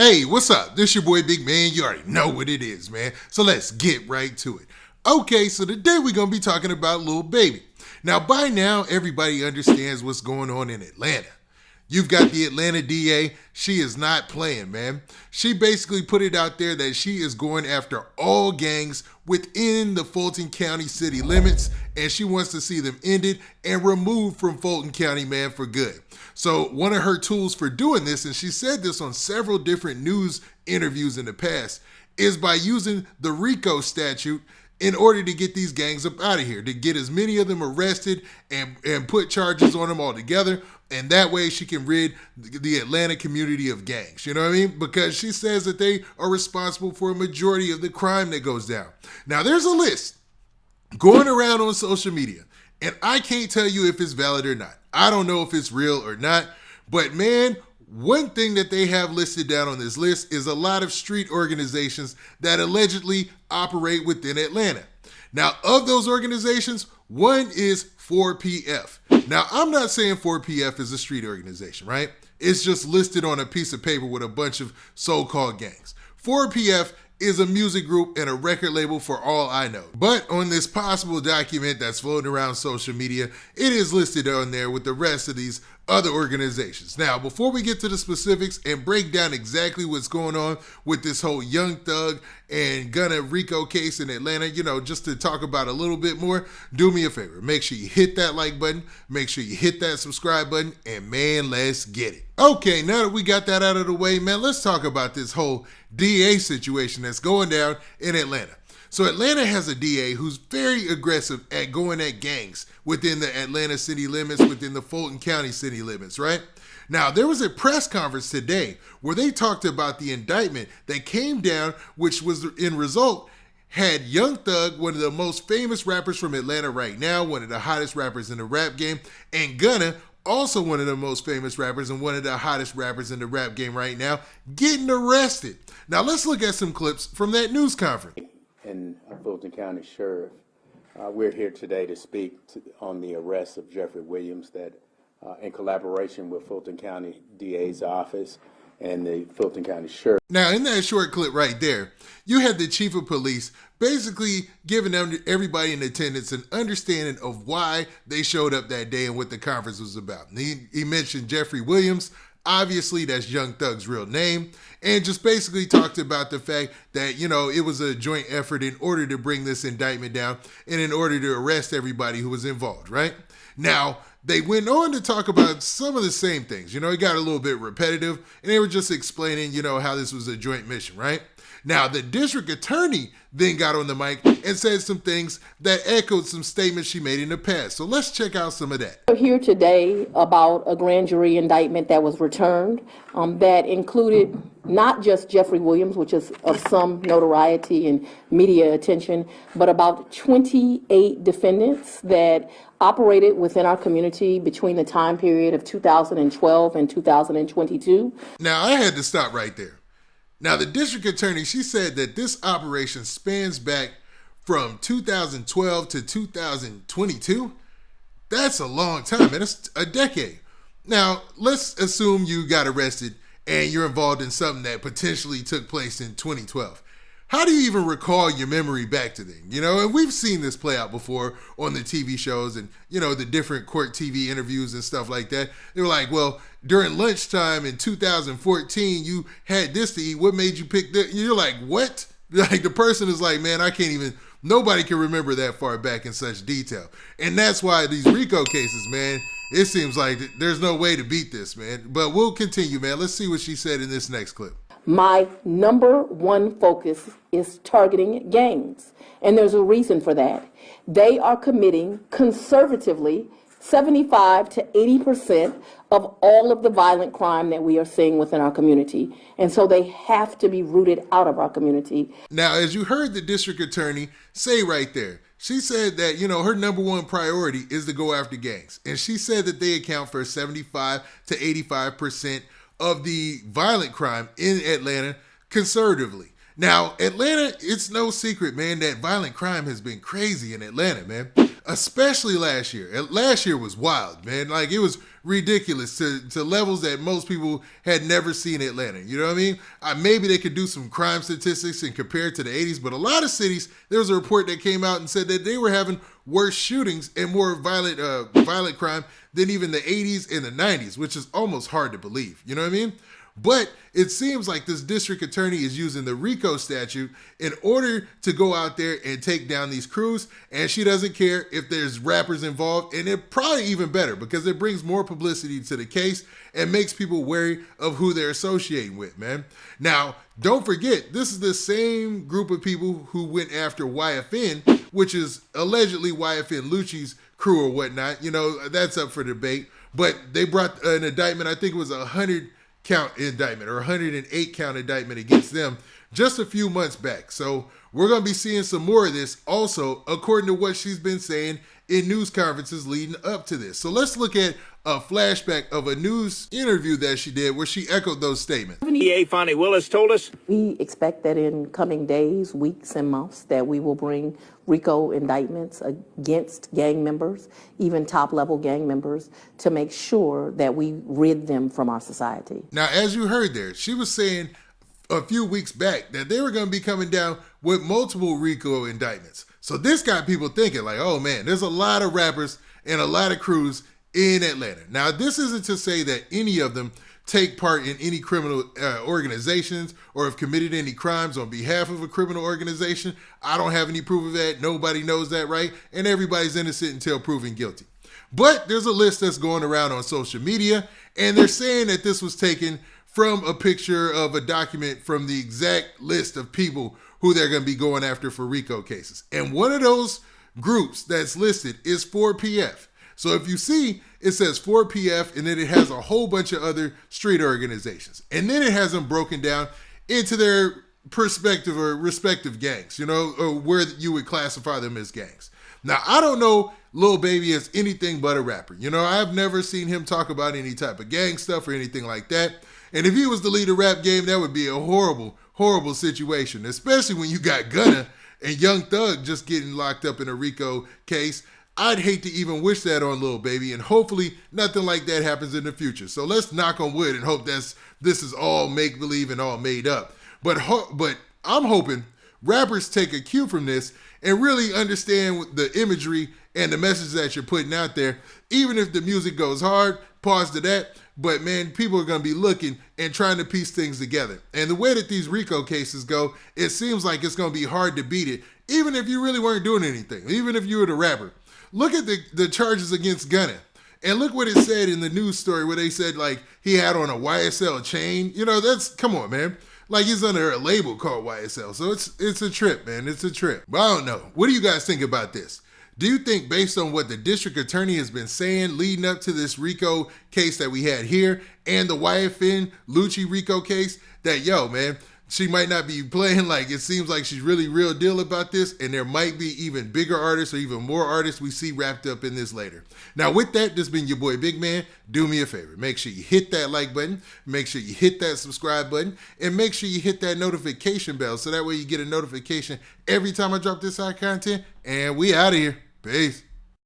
Hey, what's up? This your boy Big Man. You already know what it is, man. So let's get right to it. Okay, so today we're going to be talking about Lil Baby. Now, by now, everybody understands what's going on in Atlanta. You've got the Atlanta DA. She is not playing, man. She basically put it out there that she is going after all gangs within the Fulton County city limits, and she wants to see them ended and removed from Fulton County, man, for good. So one of her tools for doing this, and she said this on several different news interviews in the past, is by using the Rico statute in order to get these gangs up out of here, to get as many of them arrested and put charges on them all together. And that way she can rid the Atlanta community of gangs. You know what I mean? Because she says that they are responsible for a majority of the crime that goes down. Now, there's a list going around on social media, and I can't tell you if it's valid or not. I don't know if it's real or not. But, man, one thing that they have listed down on this list is a lot of street organizations that allegedly operate within Atlanta. Now, of those organizations, one is 4PF. Now, I'm not saying 4PF is a street organization, right? It's just listed on a piece of paper with a bunch of so-called gangs. 4PF is a music group and a record label for all I know. But on this possible document that's floating around social media, it is listed on there with the rest of these other organizations. Now, before we get to the specifics and break down exactly what's going on with this whole Young Thug and Gunna Rico case in Atlanta, just to talk about a little bit more, do me a favor. Make sure you hit that like button, make sure you hit that subscribe button, and man, let's get it. Okay, now that we got that out of the way, man, let's talk about this whole DA situation that's going down in Atlanta. So Atlanta has a DA who's very aggressive at going at gangs within the Atlanta city limits, within the Fulton County city limits, right? Now, there was a press conference today where they talked about the indictment that came down, which was in result had Young Thug, one of the most famous rappers from Atlanta right now, one of the hottest rappers in the rap game, and Gunna, also one of the most famous rappers and one of the hottest rappers in the rap game right now, getting arrested. Now, let's look at some clips from that news conference. And Fulton County Sheriff, we're here today to speak on the arrest of Jeffrey Williams that in collaboration with Fulton County DA's Office and the Fulton County Sheriff. Now, in that short clip right there, you had the chief of police basically giving everybody in attendance an understanding of why they showed up that day and what the conference was about. He mentioned Jeffrey Williams. Obviously, that's Young Thug's real name, and just basically talked about the fact that, it was a joint effort in order to bring this indictment down and in order to arrest everybody who was involved, right? Now, they went on to talk about some of the same things. It got a little bit repetitive, and they were just explaining, how this was a joint mission, right? Now, the district attorney then got on the mic and said some things that echoed some statements she made in the past. So let's check out some of that. We're here today about a grand jury indictment that was returned that included not just Jeffrey Williams, which is of some notoriety and media attention, but about 28 defendants that operated within our community between the time period of 2012 and 2022. Now, I had to stop right there. Now, the district attorney, she said that this operation spans back from 2012 to 2022. That's a long time, man. That's a decade. Now, let's assume you got arrested and you're involved in something that potentially took place in 2012. How do you even recall your memory back to then? And we've seen this play out before on the TV shows and, the different court TV interviews and stuff like that. They were like, well, during lunchtime in 2014, you had this to eat. What made you pick that? You're like, what? Like, the person is like, man, nobody can remember that far back in such detail. And that's why these Rico cases, man, it seems like there's no way to beat this, man. But we'll continue, man. Let's see what she said in this next clip. My number one focus is targeting gangs, and there's a reason for that. They are committing conservatively 75 to 80% of all of the violent crime that we are seeing within our community. And so they have to be rooted out of our community. Now, as you heard the district attorney say right there, she said that, her number one priority is to go after gangs. And she said that they account for 75 to 85% of the violent crime in Atlanta conservatively. Now, Atlanta, it's no secret, man, that violent crime has been crazy in Atlanta, man. Especially last year. Last year was wild, man. Like, it was ridiculous to levels that most people had never seen in Atlanta. You know what I mean? Maybe they could do some crime statistics and compare it to the 80s, but a lot of cities, there was a report that came out and said that they were having worse shootings and more violent crime than even the 80s and the 90s, which is almost hard to believe. You know what I mean? But it seems like this district attorney is using the Rico statute in order to go out there and take down these crews, and she doesn't care if there's rappers involved, and it probably even better because it brings more publicity to the case and makes people wary of who they're associating with, man. Now, don't forget, this is the same group of people who went after YFN, which is allegedly YFN Lucci's crew or whatnot. You know, that's up for debate, but they brought an indictment, I think it was 100-count indictment or 108-count indictment against them just a few months back. So we're going to be seeing some more of this also, according to what she's been saying in news conferences leading up to this. So let's look at a flashback of a news interview that she did where she echoed those statements. DA Fonnie Willis told us, We expect that in coming days, weeks, and months that we will bring RICO indictments against gang members, even top-level gang members, to make sure that we rid them from our society. Now, as you heard there, she was saying a few weeks back that they were going to be coming down with multiple RICO indictments. So this got people thinking like, oh man, there's a lot of rappers and a lot of crews in Atlanta. Now, this isn't to say that any of them take part in any criminal organizations or have committed any crimes on behalf of a criminal organization. I don't have any proof of that. Nobody knows that, right? And everybody's innocent until proven guilty. But there's a list that's going around on social media, and they're saying that this was taken from a picture of a document from the exact list of people who they're going to be going after for RICO cases. And one of those groups that's listed is 4PF. So if you see, it says 4PF, and then it has a whole bunch of other street organizations. And then it has them broken down into their perspective or respective gangs, you know, or where you would classify them as gangs. Now, I don't know Lil Baby as anything but a rapper. You know, I've never seen him talk about any type of gang stuff or anything like that. And if he was the lead of rap game, that would be a horrible, horrible situation, especially when you got Gunna and Young Thug just getting locked up in a RICO case. I'd hate to even wish that on Lil Baby, and hopefully nothing like that happens in the future. So let's knock on wood and hope this is all make-believe and all made up. But I'm hoping rappers take a cue from this and really understand the imagery and the message that you're putting out there. Even if the music goes hard, pause to that. But man, people are going to be looking and trying to piece things together. And the way that these RICO cases go, it seems like it's going to be hard to beat it, even if you really weren't doing anything, even if you were the rapper. Look at the charges against Gunna. And look what it said in the news story where they said, like, he had on a YSL chain. You know, come on, man. Like, he's under a label called YSL. So it's a trip, man. It's a trip. But I don't know. What do you guys think about this? Do you think, based on what the district attorney has been saying leading up to this RICO case that we had here and the YFN Lucci RICO case, that, yo, man, she might not be playing like it seems like she's really real deal about this, and there might be even bigger artists or even more artists we see wrapped up in this later. Now, with that, this has been your boy Big Man. Do me a favor. Make sure you hit that like button, make sure you hit that subscribe button, and make sure you hit that notification bell so that way you get a notification every time I drop this hot content. And we out of here. Peace.